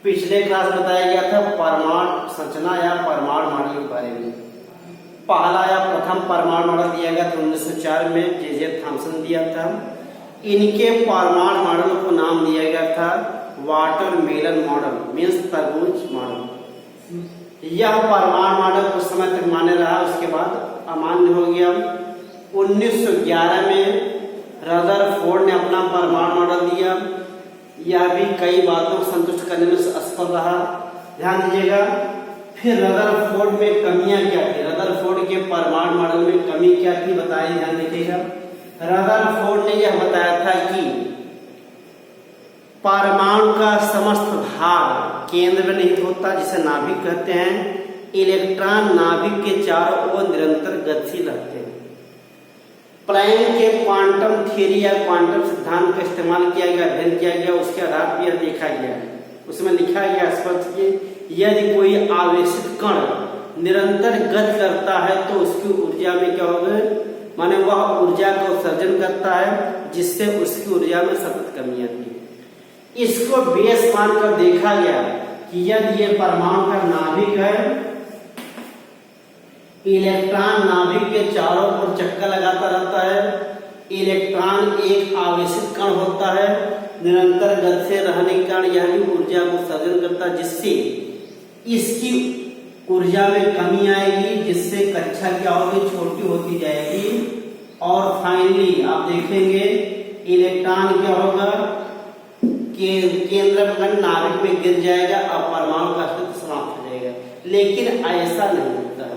पिछले क्लास बताया गया था परमाणु संरचना या परमाणु मॉडल के बारे में। पहला या प्रथम परमाणु मॉडल दिया गया था 1904 में, जे थॉमसन दिया था। इनके परमाणु मॉडल को नाम दिया गया था वाटरमेलन मॉडल, मीन्स तरबूज मॉडल। यह परमाणु मॉडल कुछ समय तक मान्य रहा, उसके बाद अमान्य हो गया। 1911 में रदरफोर्ड ने अपना परमाणु मॉडल दिया। यह भी कई बातों को संतुष्ट करने में असफल रहा, ध्यान दीजिएगा। फिर रदरफोर्ड में कमियां क्या थी, रदरफोर्ड के परमाणु मॉडल में कमी क्या थी बताइए, ध्यान देखिएगा। रदरफोर्ड ने यह बताया था कि परमाणु का समस्त भाग केंद्र में निहित होता, जिसे नाभिक कहते हैं। इलेक्ट्रॉन नाभिक के चारों ओर निरंतर गतिशील रहते हैं। प्लैंक के क्वांटम थ्योरी या क्वांटम सिद्धांत का इस्तेमाल किया गया, अध्ययन किया गया, उसके आधार पर यह देखा गया। उसमें लिखा गया स्पष्ट कि यदि कोई आवेशित कण निरंतर गति करता है तो उसकी ऊर्जा में क्या होगा, माने वह ऊर्जा का उत्सर्जन करता है, जिससे उसकी ऊर्जा में सतत कमी आती है। इसको बेस मानकर देखा गया कि यदि ये परमाणु का नाभिक है, इलेक्ट्रॉन नाभिक के चारों ओर चक्कर लगाता रहता है। इलेक्ट्रॉन एक आवेशित कण होता है, निरंतर गति से रहने के कारण यह भी ऊर्जा को उत्सर्जन करता है, जिससे इसकी ऊर्जा में कमी आएगी, जिससे कक्षा क्या होगी, छोटी होती जाएगी। और फाइनली आप देखेंगे इलेक्ट्रॉन क्या होगा, केंद्र में नाभिक में गिर जाएगा और परमाणु का अस्तित्व समाप्त हो जाएगा। लेकिन ऐसा नहीं होता है।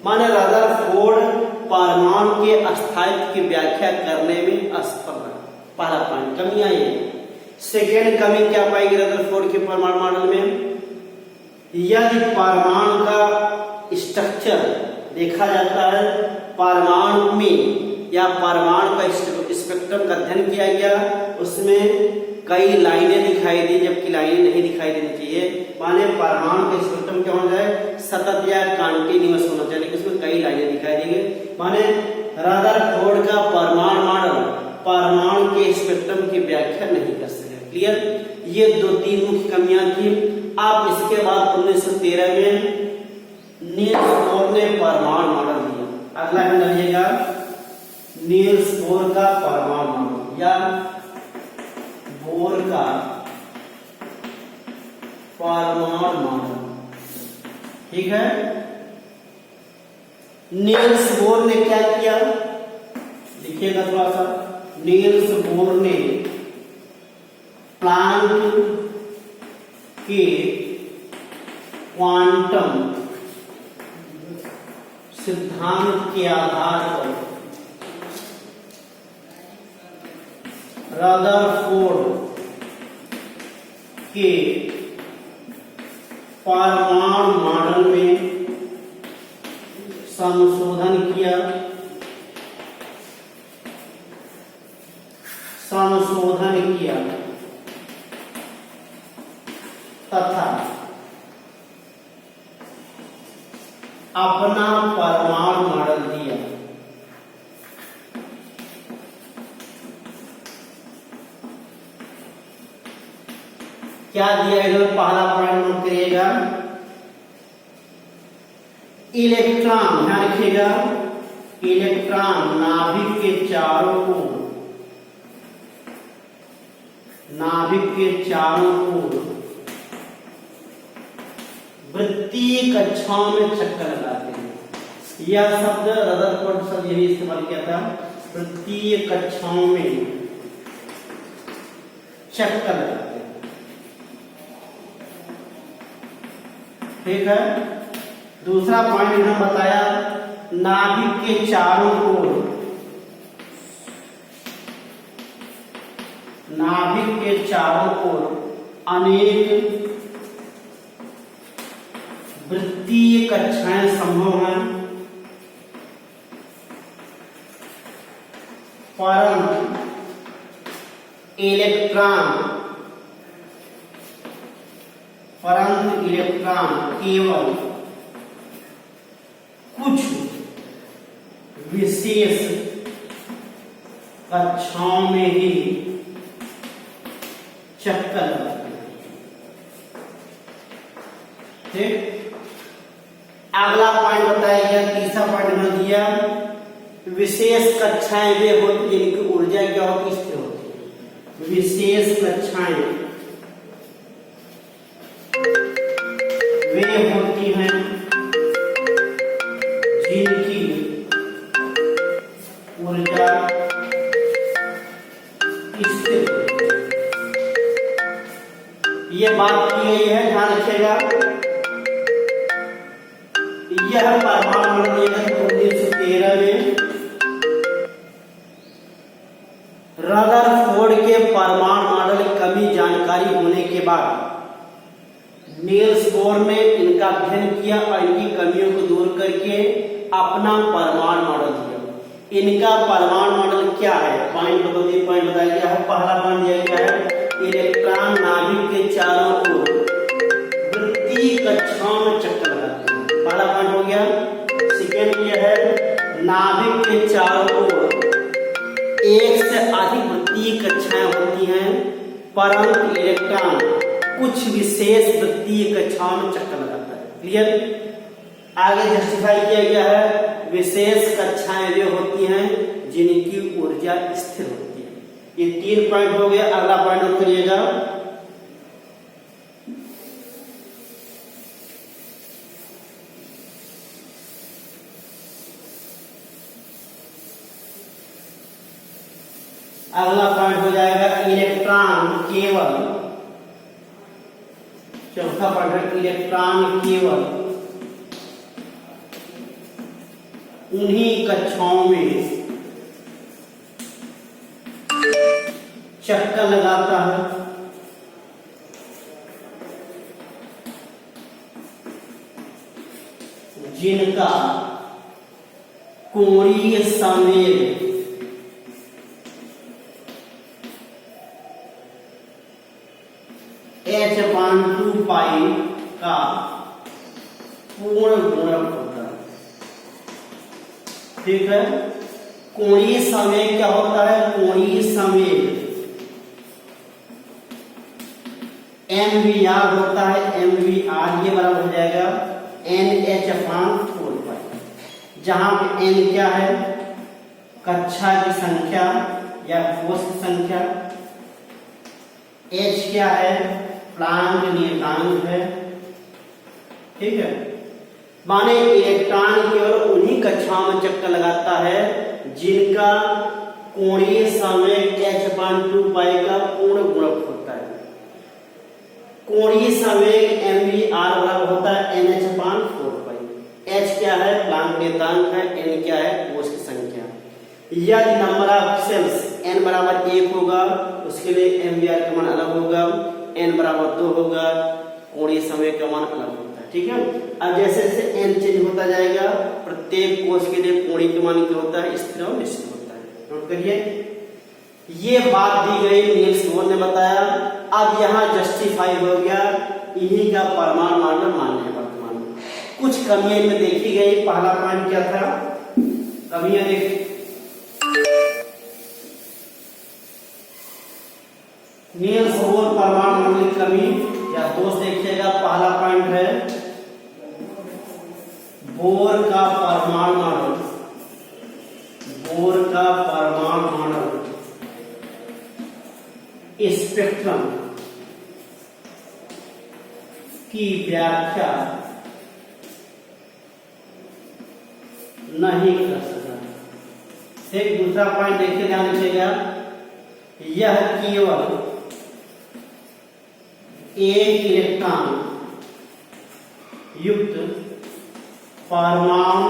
माने रदरफोर्ड परमाणु के अस्थायित्व की व्याख्या करने में असफल रहा। पहला पॉइंट, कमियां ये। सेकेंड कमी क्या पाएगी रदरफोर्ड के परमाणु मॉडल में, यदि परमाणु का स्ट्रक्चर देखा जाता है, परमाणु में या परमाणु का स्पेक्ट्रम का अध्ययन किया गया, उसमें कई लाइनें दिखाई दी, जबकि लाइनें नहीं दिखाई देनी चाहिए। माने परमाणु का स्पेक्ट्रम क्या होना चाहिए, सतत या कंटिन्यूअस होना चाहिए, लेकिन उसमें कई लाइनें दिखाई देंगे। माने रदरफोर्ड का परमाणु मॉडल परमाणु के स्पेक्ट्रम की व्याख्या नहीं कर सके। क्लियर, ये दो तीन मुख्य कमियां थी। अब इसके बाद 1913 में नील्स बोर ने परमाणु मॉडल दिया। अगला है जानिएगा नील्स बोर का परमाणु मॉडल या बोर का परमाणु मॉडल, ठीक है। नील्स बोर ने क्या किया, लिखिएगा थोड़ा सा। नील्स बोर ने प्लैंक के क्वांटम सिद्धांत के आधार पर रदरफोर्ड के परमाणु मॉडल में संशोधन किया तथा अपना परमाणु मॉडल दिया। क्या दिया इधर, पहला पॉइंट नोट करिएगा, इलेक्ट्रॉन, ध्यान रखिएगा, इलेक्ट्रॉन नाभिक के चारों ओर वृत्तीय कक्षाओं में चक्कर लगाते हैं। यह शब्द रदरफोर्ड शब्द यही इस्तेमाल किया था, वृत्तीय कक्षाओं में चक्कर लगाते हैं, ठीक है। दूसरा पॉइंट इन्होंने बताया, नाभिक के चारों ओर अनेक वृत्तीय कक्षाएं संभव हैं, परंतु इलेक्ट्रॉन केवल कुछ विशेष कक्षाओं में ही चक्कर लगाते हैं। ठीक। अगला पॉइंट बताया गया, तीसरा पॉइंट बना दिया, विशेष कक्षाएं वे होती जिनकी ऊर्जा क्या होती, स्थिर होती है। विशेष कक्षाएं वे होती हैं जिनकी ऊर्जा स्थिर होती है। ये बात की गई है, ध्यान रखिएगा। यह परमाणु मंडल 1913 में रदरफोर्ड के परमाणु मॉडल की कमी जानकारी होने के बाद नील्स बोर ने इनका अध्ययन किया और इनकी कमियों को दूर करके अपना परमाणु मॉडल दिया। इनका परमाणु मॉडल क्या है, पॉइंट बताया गया है। पहला पॉइंट दिया गया है, इलेक्ट्रॉन नाभिक के चारों ओर वृत्तीय कक्षाओं में चक्कर लगाते हैं। पहला पॉइंट हो गया। सेकेंड ये है, नाभिक के चारों ओर एक से अधिक वृत्तीय कक्षाएं होती हैं, परंतु इलेक्ट्रॉन कुछ विशेष वृत्तीय कक्षाओं में चक्कर लगाता है। क्लियर। आगे जस्टिफाई किया गया है, विशेष कक्षाएं वे होती हैं जिनकी ऊर्जा स्थिर होती है। ये 3 पॉइंट हो गया। अगला पॉइंट नोट करिएगा, अगला पॉइंट हो जाएगा इलेक्ट्रॉन केवल, चौथा पॉइंट है इलेक्ट्रॉन केवल उन्हीं कक्षाओं में चक्कर लगाता है जिनका कोणीय संवेग h/2 पाई का पूर्ण गुणक होता है। ठीक है। कोणीय संवेग क्या होता है, कोणीय संवेग mvr होता है। mvr ये बराबर हो जाएगा nh/4 पाई, जहां पे n क्या है, कक्षा की संख्या या कोष की संख्या, h क्या है, प्लांक नियतांक है। ठीक है। माने इलेक्ट्रॉन केवल उन्हीं कक्षाओं में चक्कर लगाता है जिनका कोणीय संवेग h/2 पाई का पूर्ण गुणक होता है। कोणीय संवेग mvr बराबर होता है nh/4 पाई। h क्या है, प्लांक नियतांक है, n क्या है, कोष की संख्या। यदि नंबर ऑफ सेल्स n बराबर 1 होगा, उसके लिए mvr का मान अलग होगा, n बराबर 2 होगा, कोणीय संवेग का मान अलग होता है। ठीक है। अब जैसे जैसे n चेंज होता जाएगा, प्रत्येक कोष के लिए कोणीय का मान क्या होता है, स्थिर और निश्चित होता है। नोट करिए, ये बात दी गई, नील्स बोर ने बताया। अब यहाँ जस्टिफाई हो गया, इन्हीं का परमाणु मॉडल मान्य है वर्तमान में। कुछ कमियां इनमें देखी गई। पहला पॉइंट क्या था, कमियां देखी, नील्स बोर परमाणु मॉडल की कमी या दोष देखिएगा। पहला पॉइंट है, बोर का परमाणु मॉडल, बोर का परमाणु मॉडल स्पेक्ट्रम की व्याख्या नहीं कर सका। एक दूसरा पॉइंट देखिए, ध्यान रखिएगा, यह केवल एक इलेक्ट्रॉन युक्त परमाणु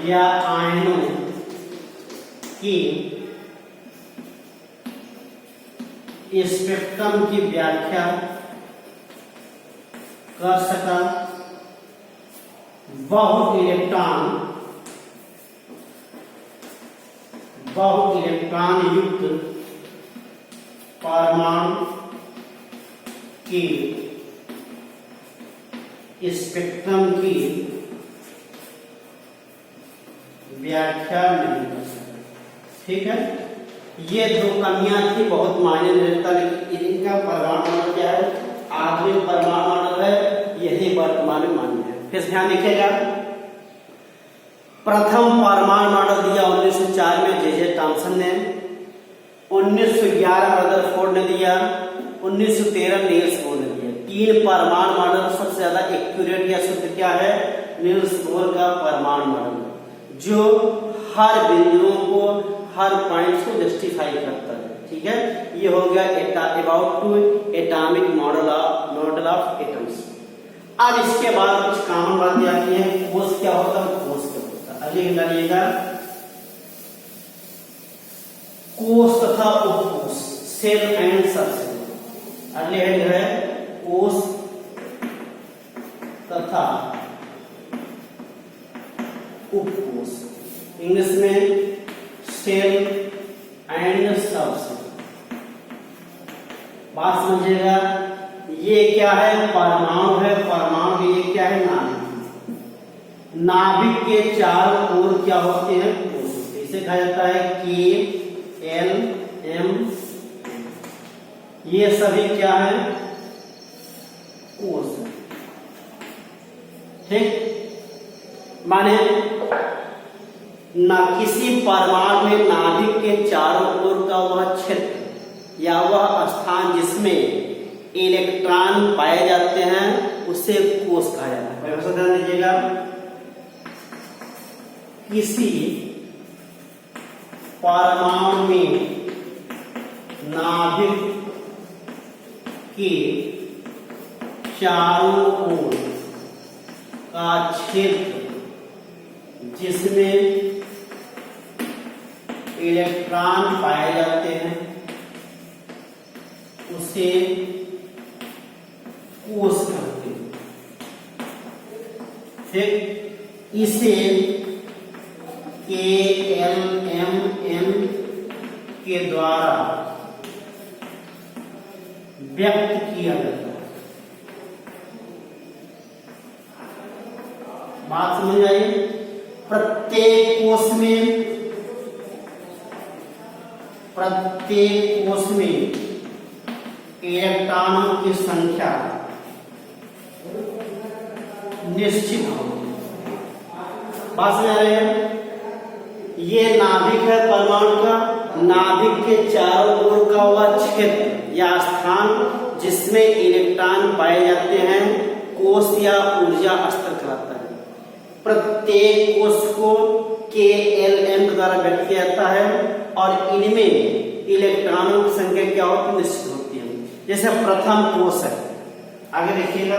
या आयनों की स्पेक्ट्रम की व्याख्या कर सका। बहुत इलेक्ट्रॉन युक्त परमाणु की स्पेक्ट्रम की व्याख्या नहीं कर सकता। ठीक है। ये दो कमियां थी, बहुत मायने नहीं रखता, लेकिन इनका परमाणु मॉडल क्या है, आधुनिक परमाणु मॉडल है, यही वर्तमान में मान्य है। फिर ध्यान रखिएगा, प्रथम परमाणु मॉडल दिया 1904 में जे थॉमसन ने, 1911 रदरफोर्ड ने दिया, 1913 नील्स बोर ने दिया। 3 परमाणु मॉडल सबसे ज्यादा एक्यूरेट या शुद्ध क्या है? नील्स बोर का परमाणु मॉडल, जो हर बिंदुओं को, हर पॉइंट्स को जस्टिफाई करता है। ठीक है, ये हो गया about to atomic model of atoms. अब इसके बाद कुछ कॉमन बातें आती हैं। कोष क्या होता है, कोष क्या होता है, अगले डालिएगा। कोष तथा उपकोष, सेल एंड सबसेल। अगले हेड है कोष तथा उपकोष, इंग्लिश में सेल एंड सबसेल। बात समझिएगा, ये क्या है? परमाणु है। परमाणु ये क्या है? नाभिक। नाभिक के चारों ओर क्या होते हैं? कोष। इसे कहा जाता है के एल एम। ये सभी क्या है? कोष। ठीक, माने ना किसी परमाणु में नाभिक के चारों ओर का वह क्षेत्र या वह स्थान जिसमें इलेक्ट्रॉन पाए जाते हैं उसे कोष कहा जाता है। ध्यान दीजिएगा, किसी परमाणु में नाभिक के चारों ओर का क्षेत्र जिसमें इलेक्ट्रॉन पाए जाते हैं उसे कोष कहते हैं। ठीक, इसे के एल एम एन के द्वारा व्यक्त किया जाता है। बात समझ आई? प्रत्येक कोष में इलेक्ट्रॉनों की संख्या निश्चित होगी। बात समझ आ रही है? ये नाभिक है परमाणु का। नाभिक के चारों ओर का वह क्षेत्र या स्थान जिसमें इलेक्ट्रॉन पाए जाते हैं कोष या ऊर्जा स्तर कहलाता है। प्रत्येक कोष को के एल एम के द्वारा व्यक्त किया जाता है और इनमें इलेक्ट्रॉनों की संख्या क्या होती है? निश्चित होती है। जैसे प्रथम कोष है, आगे देखिएगा,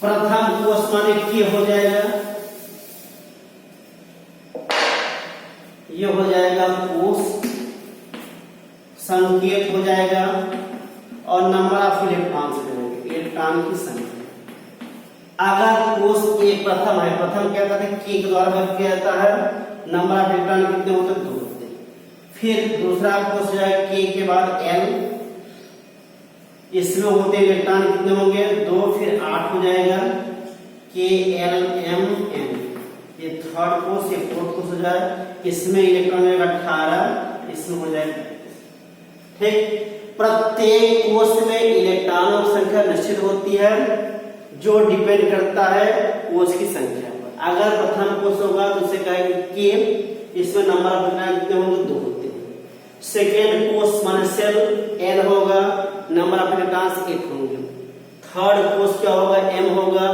प्रथम कोष माने क्या हो जाएगा? ये हो जाएगा कोष, संकेत हो जाएगा और नंबर ऑफ इलेक्ट्रॉन से जाएगा, इलेक्ट्रॉन की संख्या। अगर कोष एक प्रथम है, प्रथम क्या कहते हैं? के द्वारा व्यक्त किया जाता है। नंबर ऑफ इलेक्ट्रॉन कितने होते हैं? 2 होते हैं। फिर दूसरा कोष जाएगा के के बाद एल, इसमें होते इलेक्ट्रॉन कितने होंगे? 2, फिर 8 हो जाएगा के एल एम एन। ये थर्ड कोष, ये फोर्थ कोष हो जाए, इसमें इलेक्ट्रॉन होगा 18, इसमें हो जाएगा। ठीक, प्रत्येक कोष में इलेक्ट्रॉनों की संख्या निश्चित होती है जो डिपेंड करता है कोष की संख्या पर। अगर प्रथम कोष होगा तो उसे कहेंगे के, इसमें नंबर ऑफ इलेक्ट्रॉन कितने होंगे? 2 होते हैं। सेकेंड कोष माने सेल, एन होगा, नंबर ऑफ इलेक्ट्रॉन्स 8 होंगे। थर्ड कोष क्या होगा? एम होगा,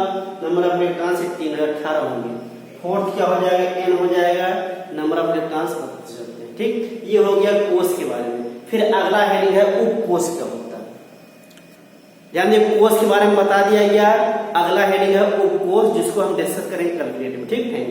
नंबर ऑफ इलेक्ट्रॉन्स 18 होंगे। फोर्थ क्या हो जाएगा? एन हो जाएगा, नंबर ऑफ इलेक्ट्रॉन्स 25 होते हैं। ठीक, ये हो गया कोष के बारे में। फिर अगला हेडिंग है उपकोष क्या होता है। यानी कोष के बारे में बता दिया गया। अगला हेडिंग है उपकोष, जिसको हम डिस्कस करेंगे कल के लिए। ठीक है।